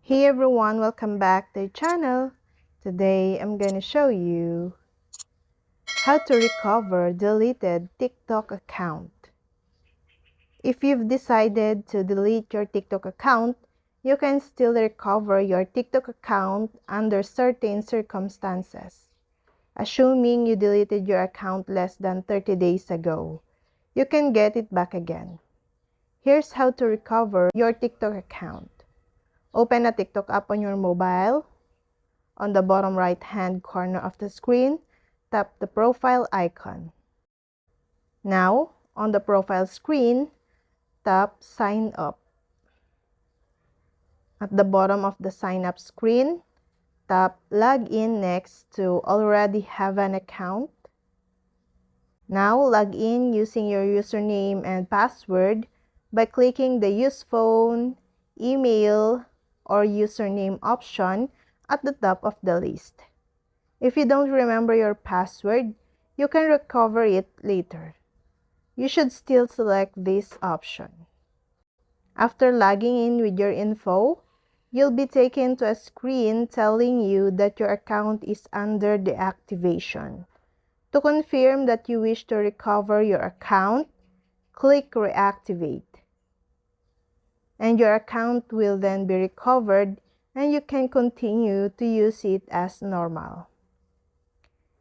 Hey everyone, welcome back to the channel. Today I'm gonna show you how to recover deleted TikTok account. If you've decided to delete your TikTok account, you can still recover your TikTok account under certain circumstances. Assuming you deleted your account less than 30 days ago, you can get it back again. Here's how to recover your TikTok account. Open a TikTok app on your mobile. On the bottom right-hand corner of the screen, tap the profile icon. Now, on the profile screen, tap Sign Up. At the bottom of the Sign Up screen, tap Log In next to Already Have an Account. Now, log in using your username and password by clicking the Use Phone, Email, or Username option at the top of the list. If you don't remember your password, you can recover it later. You should still select this option. After logging in with your info, you'll be taken to a screen telling you that your account is under deactivation. To confirm that you wish to recover your account, click Reactivate. And your account will then be recovered and you can continue to use it as normal.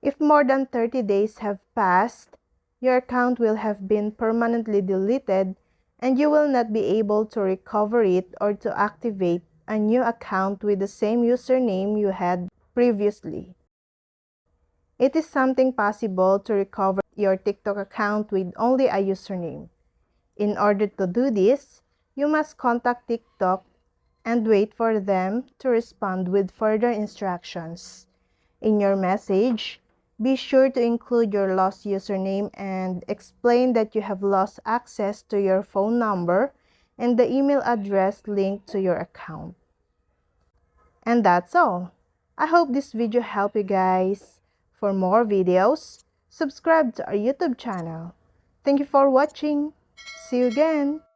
If more than 30 days have passed, your account will have been permanently deleted and you will not be able to recover it or to activate a new account with the same username you had previously. It is something possible to recover your TikTok account with only a username. In order to do this, you must contact TikTok and wait for them to respond with further instructions. In your message, be sure to include your lost username and explain that you have lost access to your phone number and the email address linked to your account. And that's all. I hope this video helped you guys. For more videos, subscribe to our YouTube channel. Thank you for watching. See you again.